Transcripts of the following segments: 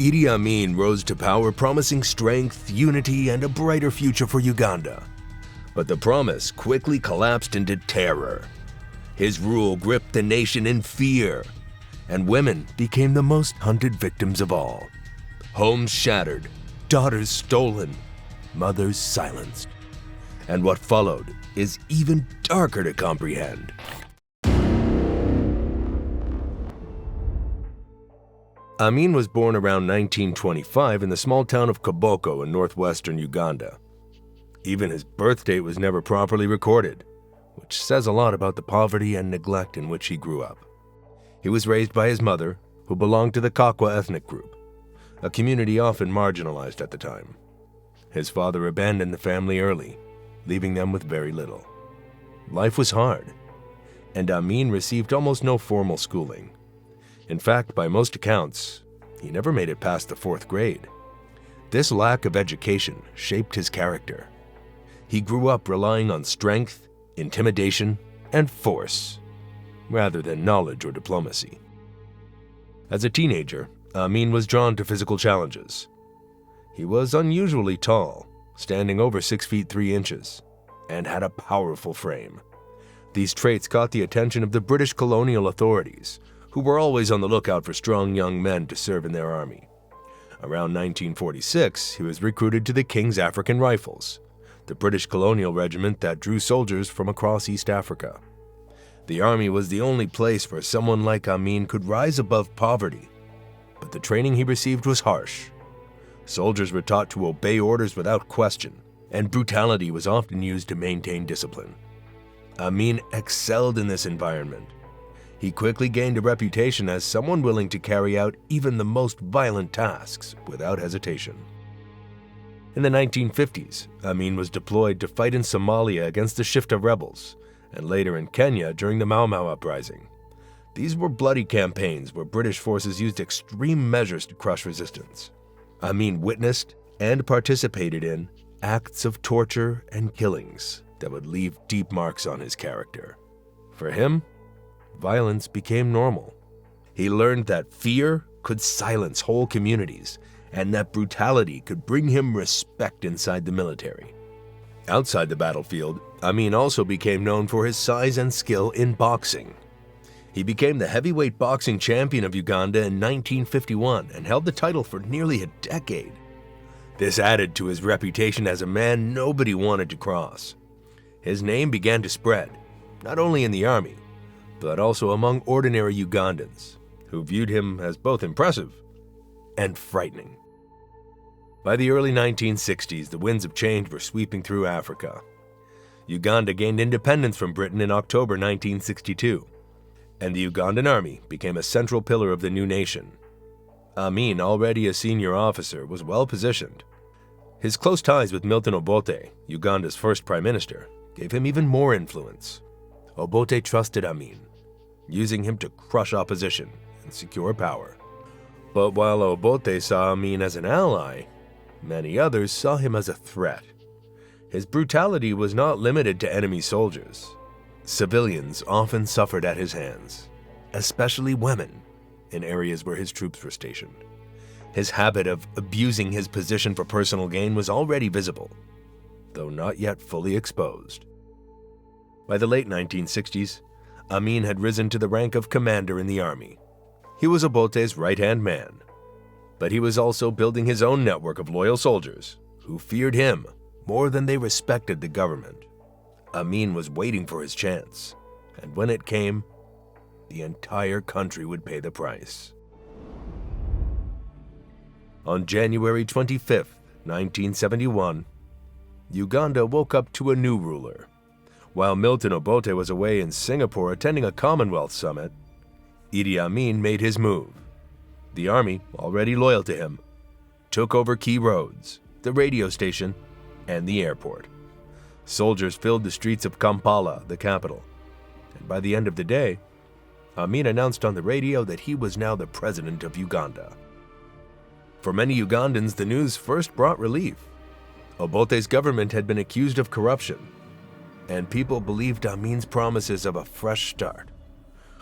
Idi Amin rose to power promising strength, unity, and a brighter future for Uganda. But the promise quickly collapsed into terror. His rule gripped the nation in fear, and women became the most hunted victims of all. Homes shattered, daughters stolen, mothers silenced. And what followed is even darker to comprehend. Amin was born around 1925 in the small town of Koboko in northwestern Uganda. Even his birth date was never properly recorded, which says a lot about the poverty and neglect in which he grew up. He was raised by his mother, who belonged to the Kakwa ethnic group, a community often marginalized at the time. His father abandoned the family early, leaving them with very little. Life was hard, and Amin received almost no formal schooling. In fact, by most accounts, he never made it past the 4th grade. This lack of education shaped his character. He grew up relying on strength, intimidation, and force, rather than knowledge or diplomacy. As a teenager, Amin was drawn to physical challenges. He was unusually tall, standing over 6 feet 3 inches, and had a powerful frame. These traits caught the attention of the British colonial authorities, who were always on the lookout for strong young men to serve in their army. Around 1946, he was recruited to the King's African Rifles, the British colonial regiment that drew soldiers from across East Africa. The army was the only place where someone like Amin could rise above poverty, but the training he received was harsh. Soldiers were taught to obey orders without question, and brutality was often used to maintain discipline. Amin excelled in this environment. He quickly gained a reputation as someone willing to carry out even the most violent tasks without hesitation. In the 1950s, Amin was deployed to fight in Somalia against the Shifta rebels, and later in Kenya during the Mau Mau uprising. These were bloody campaigns where British forces used extreme measures to crush resistance. Amin witnessed and participated in acts of torture and killings that would leave deep marks on his character. For him, violence became normal. He learned that fear could silence whole communities, and that brutality could bring him respect inside the military. Outside the battlefield, Amin also became known for his size and skill in boxing. He became the heavyweight boxing champion of Uganda in 1951 and held the title for nearly a decade. This added to his reputation as a man nobody wanted to cross. His name began to spread, not only in the army, but also among ordinary Ugandans, who viewed him as both impressive and frightening. By the early 1960s, the winds of change were sweeping through Africa. Uganda gained independence from Britain in October 1962, and the Ugandan army became a central pillar of the new nation. Amin, already a senior officer, was well positioned. His close ties with Milton Obote, Uganda's first prime minister, gave him even more influence. Obote trusted Amin, using him to crush opposition and secure power. But while Obote saw Amin as an ally, many others saw him as a threat. His brutality was not limited to enemy soldiers. Civilians often suffered at his hands, especially women, in areas where his troops were stationed. His habit of abusing his position for personal gain was already visible, though not yet fully exposed. By the late 1960s, Amin had risen to the rank of commander in the army. He was Obote's right-hand man, but he was also building his own network of loyal soldiers who feared him more than they respected the government. Amin was waiting for his chance, and when it came, the entire country would pay the price. On January 25, 1971, Uganda woke up to a new ruler. While Milton Obote was away in Singapore attending a Commonwealth summit, Idi Amin made his move. The army, already loyal to him, took over key roads, the radio station, and the airport. Soldiers filled the streets of Kampala, the capital, and by the end of the day, Amin announced on the radio that he was now the president of Uganda. For many Ugandans, the news first brought relief. Obote's government had been accused of corruption, and people believed Amin's promises of a fresh start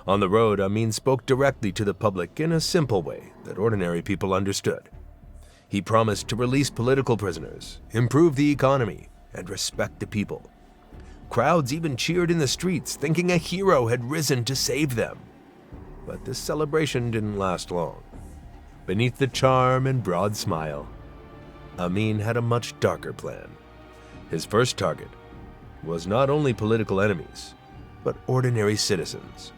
On the road, Amin spoke directly to the public in a simple way that ordinary people understood. He promised to release political prisoners, improve the economy, and respect the people. Crowds even cheered in the streets, thinking a hero had risen to save them. But this celebration didn't last long. Beneath the charm and broad smile, Amin had a much darker plan. His first target was not only political enemies, but ordinary citizens,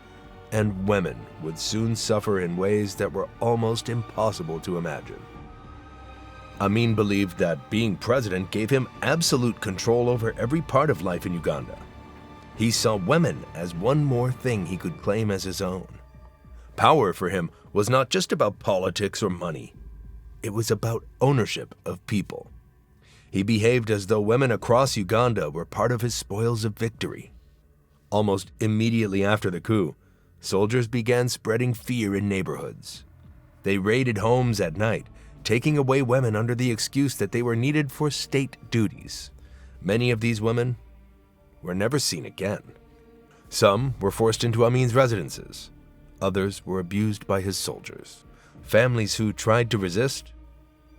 and women would soon suffer in ways that were almost impossible to imagine. Amin believed that being president gave him absolute control over every part of life in Uganda. He saw women as one more thing he could claim as his own. Power for him was not just about politics or money. It was about ownership of people. He behaved as though women across Uganda were part of his spoils of victory. Almost immediately after the coup, soldiers began spreading fear in neighborhoods. They raided homes at night, taking away women under the excuse that they were needed for state duties. Many of these women were never seen again. Some were forced into Amin's residences. Others were abused by his soldiers. Families who tried to resist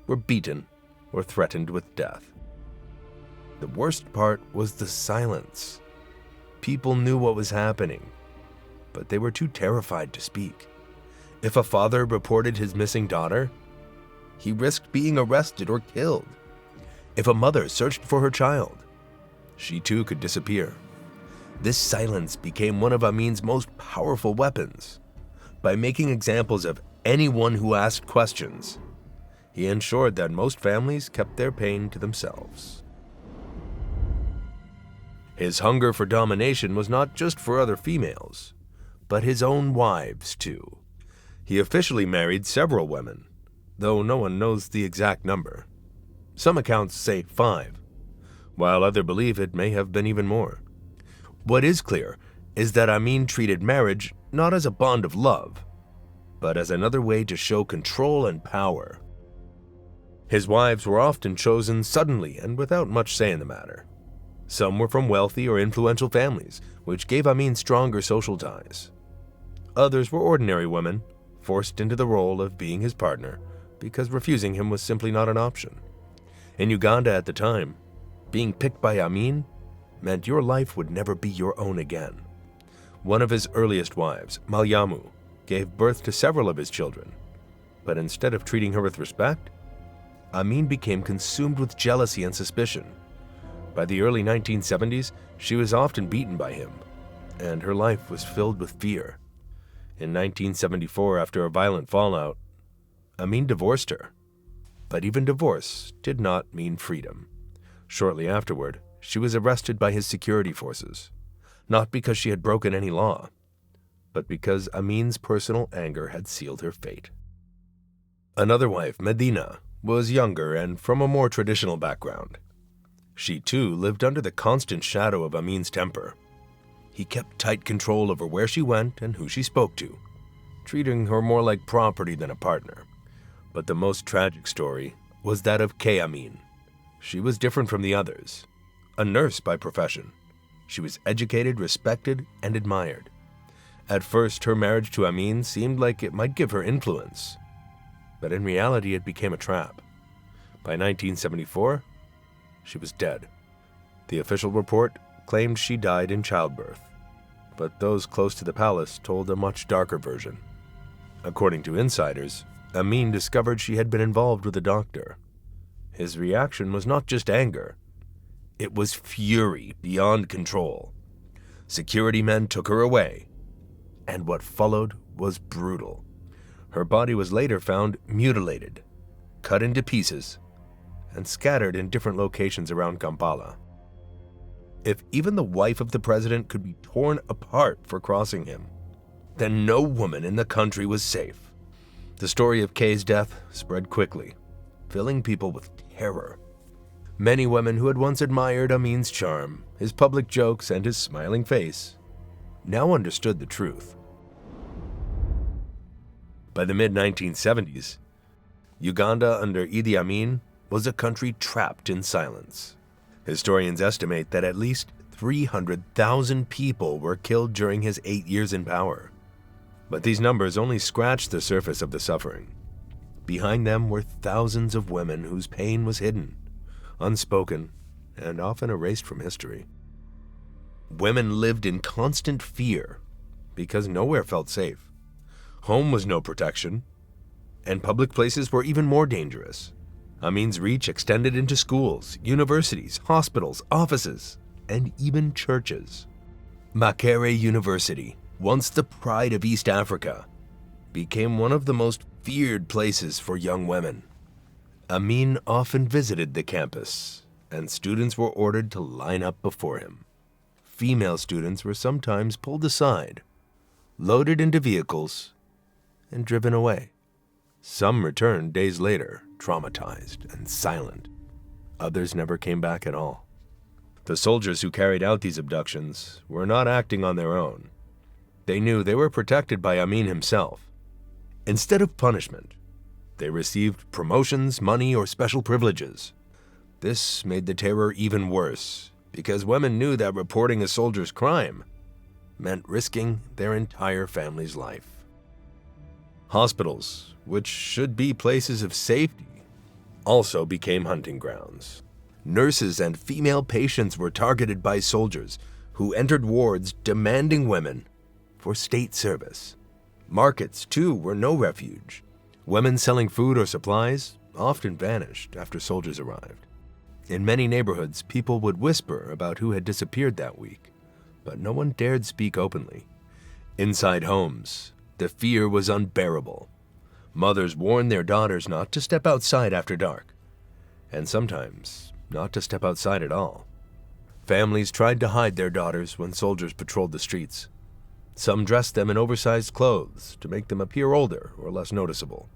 were beaten or threatened with death. The worst part was the silence. People knew what was happening, but they were too terrified to speak. If a father reported his missing daughter, he risked being arrested or killed. If a mother searched for her child, she too could disappear. This silence became one of Amin's most powerful weapons. By making examples of anyone who asked questions, he ensured that most families kept their pain to themselves. His hunger for domination was not just for other females, but his own wives too. He officially married several women, though no one knows the exact number. Some accounts say 5, while others believe it may have been even more. What is clear is that Amin treated marriage not as a bond of love, but as another way to show control and power. His wives were often chosen suddenly and without much say in the matter. Some were from wealthy or influential families, which gave Amin stronger social ties. Others were ordinary women, forced into the role of being his partner because refusing him was simply not an option. In Uganda at the time, being picked by Amin meant your life would never be your own again. One of his earliest wives, Malyamu, gave birth to several of his children, but instead of treating her with respect, Amin became consumed with jealousy and suspicion. By the early 1970s, she was often beaten by him, and her life was filled with fear. In 1974, after a violent fallout, Amin divorced her. But even divorce did not mean freedom. Shortly afterward, she was arrested by his security forces, not because she had broken any law, but because Amin's personal anger had sealed her fate. Another wife, Medina, was younger and from a more traditional background. She too lived under the constant shadow of Amin's temper. He kept tight control over where she went and who she spoke to, treating her more like property than a partner. But the most tragic story was that of Amin. She was different from the others. A nurse by profession, she was educated, respected, and admired. At first, her marriage to Amin seemed like it might give her influence, but in reality it became a trap. By 1974, she was dead. The official report claimed she died in childbirth, but those close to the palace told a much darker version. According to insiders, Amin discovered she had been involved with a doctor. His reaction was not just anger. It was fury beyond control. Security men took her away, and what followed was brutal. Her body was later found mutilated, cut into pieces, and scattered in different locations around Kampala. If even the wife of the president could be torn apart for crossing him, then no woman in the country was safe. The story of Kay's death spread quickly, filling people with terror. Many women who had once admired Amin's charm, his public jokes, and his smiling face, now understood the truth. By the mid-1970s, Uganda under Idi Amin was a country trapped in silence. Historians estimate that at least 300,000 people were killed during his 8 years in power. But these numbers only scratched the surface of the suffering. Behind them were thousands of women whose pain was hidden, unspoken, and often erased from history. Women lived in constant fear because nowhere felt safe. Home was no protection, and public places were even more dangerous. Amin's reach extended into schools, universities, hospitals, offices, and even churches. Makerere University, once the pride of East Africa, became one of the most feared places for young women. Amin often visited the campus, and students were ordered to line up before him. Female students were sometimes pulled aside, loaded into vehicles, and driven away. Some returned days later, traumatized and silent. Others never came back at all. The soldiers who carried out these abductions were not acting on their own. They knew they were protected by Amin himself. Instead of punishment, they received promotions, money, or special privileges. This made the terror even worse, because women knew that reporting a soldier's crime meant risking their entire family's life. Hospitals, which should be places of safety, also became hunting grounds. Nurses and female patients were targeted by soldiers who entered wards demanding women for state service. Markets, too, were no refuge. Women selling food or supplies often vanished after soldiers arrived. In many neighborhoods, people would whisper about who had disappeared that week, but no one dared speak openly. Inside homes, the fear was unbearable. Mothers warned their daughters not to step outside after dark, and sometimes not to step outside at all. Families tried to hide their daughters when soldiers patrolled the streets. Some dressed them in oversized clothes to make them appear older or less noticeable.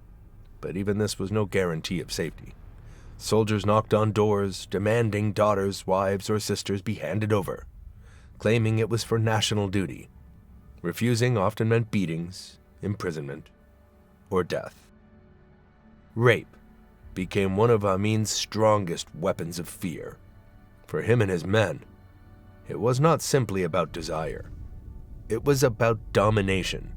But even this was no guarantee of safety. Soldiers knocked on doors, demanding daughters, wives, or sisters be handed over, claiming it was for national duty. Refusing often meant beatings, imprisonment, or death. Rape became one of Amin's strongest weapons of fear. For him and his men, it was not simply about desire. It was about domination,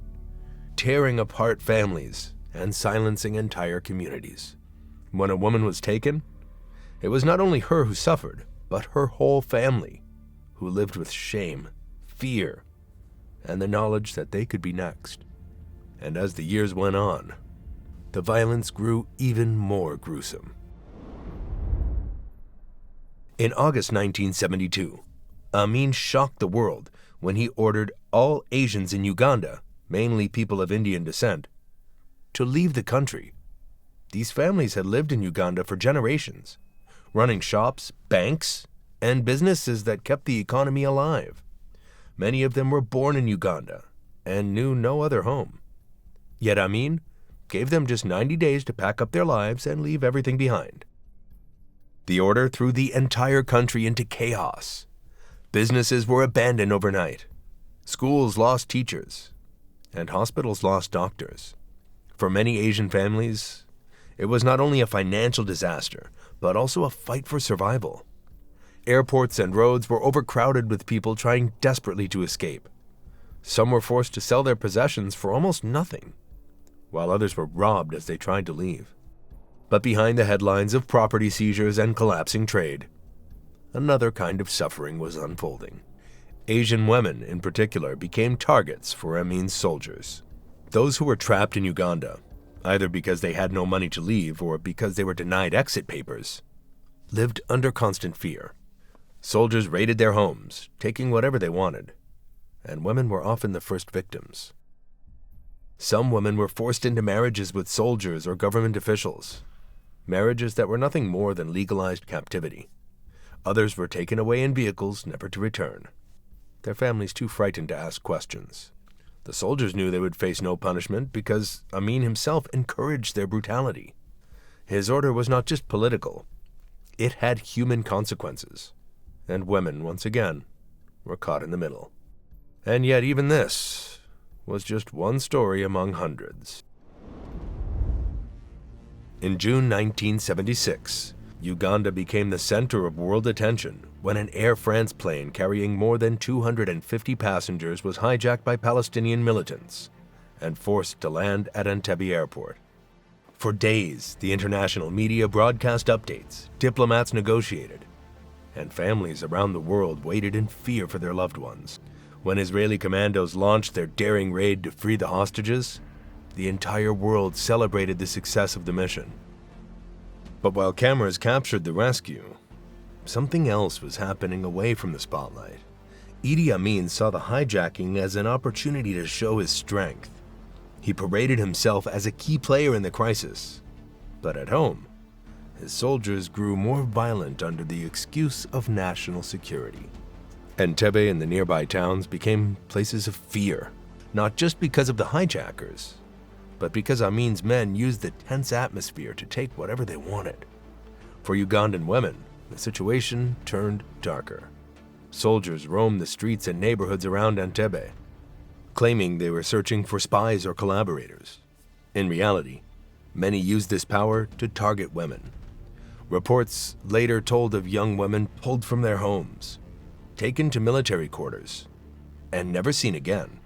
tearing apart families and silencing entire communities. When a woman was taken, it was not only her who suffered, but her whole family, who lived with shame, fear, and the knowledge that they could be next. And as the years went on, the violence grew even more gruesome. In August 1972, Amin shocked the world when he ordered all Asians in Uganda, mainly people of Indian descent, to leave the country. These families had lived in Uganda for generations, running shops, banks, and businesses that kept the economy alive. Many of them were born in Uganda and knew no other home. Yet Amin gave them just 90 days to pack up their lives and leave everything behind. The order threw the entire country into chaos. Businesses were abandoned overnight. Schools lost teachers, and hospitals lost doctors. For many Asian families, it was not only a financial disaster, but also a fight for survival. Airports and roads were overcrowded with people trying desperately to escape. Some were forced to sell their possessions for almost nothing, while others were robbed as they tried to leave. But behind the headlines of property seizures and collapsing trade, another kind of suffering was unfolding. Asian women, in particular, became targets for Amin's soldiers. Those who were trapped in Uganda, either because they had no money to leave or because they were denied exit papers, lived under constant fear. Soldiers raided their homes, taking whatever they wanted, and women were often the first victims. Some women were forced into marriages with soldiers or government officials, marriages that were nothing more than legalized captivity. Others were taken away in vehicles, never to return, their families too frightened to ask questions. The soldiers knew they would face no punishment because Amin himself encouraged their brutality. His order was not just political, it had human consequences, and women, once again, were caught in the middle. And yet even this was just one story among hundreds. In June 1976, Uganda became the center of world attention when an Air France plane carrying more than 250 passengers was hijacked by Palestinian militants and forced to land at Entebbe Airport. For days, the international media broadcast updates, diplomats negotiated, and families around the world waited in fear for their loved ones. When Israeli commandos launched their daring raid to free the hostages, the entire world celebrated the success of the mission. But while cameras captured the rescue, something else was happening away from the spotlight. Idi Amin saw the hijacking as an opportunity to show his strength. He paraded himself as a key player in the crisis. But at home, his soldiers grew more violent under the excuse of national security. Entebbe and the nearby towns became places of fear, not just because of the hijackers, but because Amin's men used the tense atmosphere to take whatever they wanted. For Ugandan women, the situation turned darker. Soldiers roamed the streets and neighborhoods around Entebbe, claiming they were searching for spies or collaborators. In reality, many used this power to target women. Reports later told of young women pulled from their homes, taken to military quarters, and never seen again.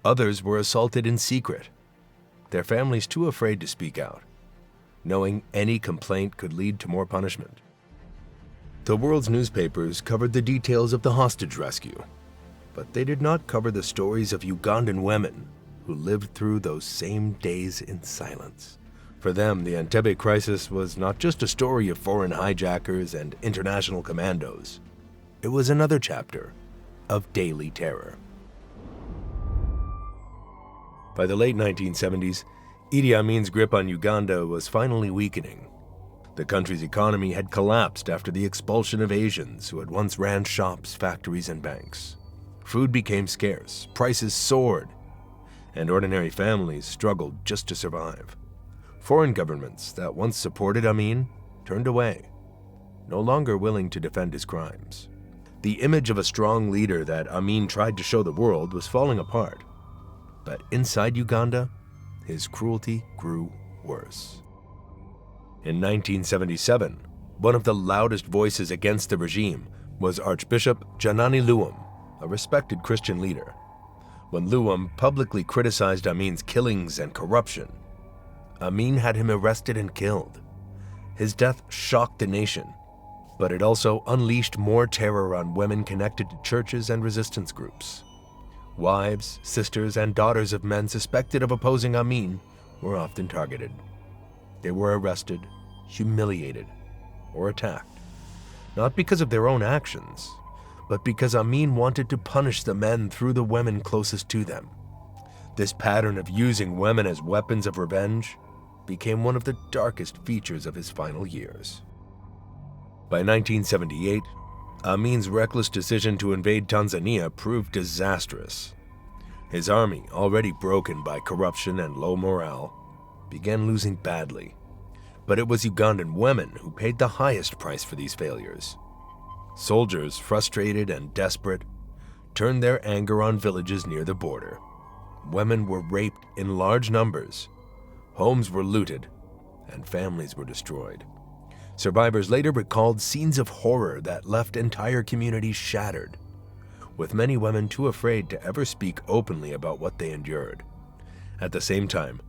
Others were assaulted in secret, their families too afraid to speak out, knowing any complaint could lead to more punishment. The world's newspapers covered the details of the hostage rescue, but they did not cover the stories of Ugandan women who lived through those same days in silence. For them, the Entebbe crisis was not just a story of foreign hijackers and international commandos. It was another chapter of daily terror. By the late 1970s, Idi Amin's grip on Uganda was finally weakening. The country's economy had collapsed after the expulsion of Asians who had once ran shops, factories, and banks. Food became scarce, prices soared, and ordinary families struggled just to survive. Foreign governments that once supported Amin turned away, no longer willing to defend his crimes. The image of a strong leader that Amin tried to show the world was falling apart. But inside Uganda, his cruelty grew worse. In 1977, one of the loudest voices against the regime was Archbishop Janani Luwum, a respected Christian leader. When Luwum publicly criticized Amin's killings and corruption, Amin had him arrested and killed. His death shocked the nation, but it also unleashed more terror on women connected to churches and resistance groups. Wives, sisters, and daughters of men suspected of opposing Amin were often targeted. They were arrested, humiliated, or attacked, not because of their own actions, but because Amin wanted to punish the men through the women closest to them. This pattern of using women as weapons of revenge became one of the darkest features of his final years. By 1978, Amin's reckless decision to invade Tanzania proved disastrous. His army, already broken by corruption and low morale, began losing badly. But it was Ugandan women who paid the highest price for these failures. Soldiers, frustrated and desperate, turned their anger on villages near the border. Women were raped in large numbers, homes were looted, and families were destroyed. Survivors later recalled scenes of horror that left entire communities shattered, with many women too afraid to ever speak openly about what they endured. At the same time,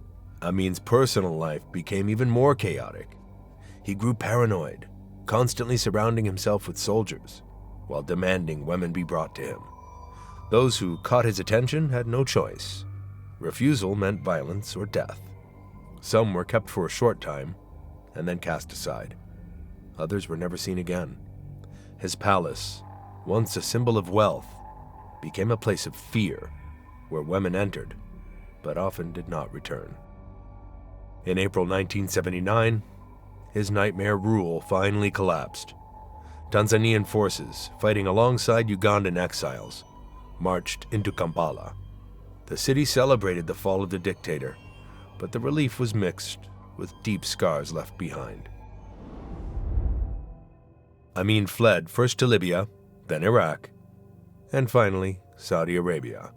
Amin's personal life became even more chaotic. He grew paranoid, constantly surrounding himself with soldiers, while demanding women be brought to him. Those who caught his attention had no choice. Refusal meant violence or death. Some were kept for a short time and then cast aside. Others were never seen again. His palace, once a symbol of wealth, became a place of fear where women entered, but often did not return. In April 1979, his nightmare rule finally collapsed. Tanzanian forces, fighting alongside Ugandan exiles, marched into Kampala. The city celebrated the fall of the dictator, but the relief was mixed, with deep scars left behind. Amin fled first to Libya, then Iraq, and finally Saudi Arabia.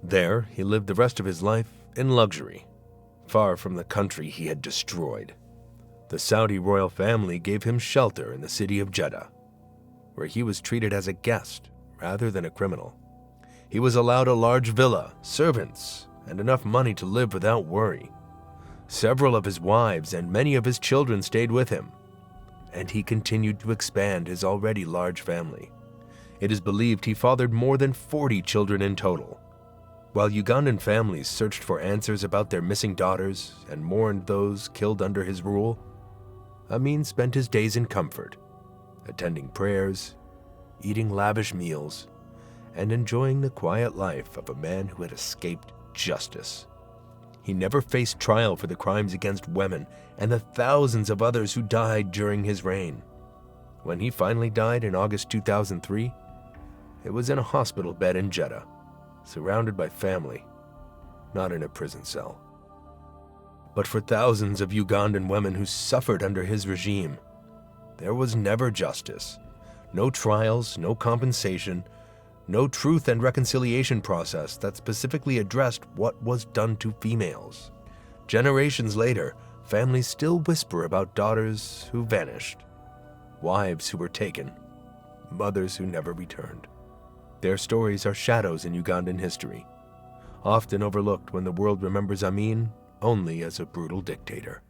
There, he lived the rest of his life in luxury, far from the country he had destroyed. The Saudi royal family gave him shelter in the city of Jeddah, where he was treated as a guest rather than a criminal. He was allowed a large villa, servants, and enough money to live without worry. Several of his wives and many of his children stayed with him, and he continued to expand his already large family. It is believed he fathered more than 40 children in total. While Ugandan families searched for answers about their missing daughters and mourned those killed under his rule, Amin spent his days in comfort, attending prayers, eating lavish meals, and enjoying the quiet life of a man who had escaped justice. He never faced trial for the crimes against women and the thousands of others who died during his reign. When he finally died in August 2003, it was in a hospital bed in Jeddah, surrounded by family, not in a prison cell. But for thousands of Ugandan women who suffered under his regime, there was never justice. No trials, no compensation, no truth and reconciliation process that specifically addressed what was done to females. Generations later, families still whisper about daughters who vanished, wives who were taken, mothers who never returned. Their stories are shadows in Ugandan history, often overlooked when the world remembers Amin only as a brutal dictator.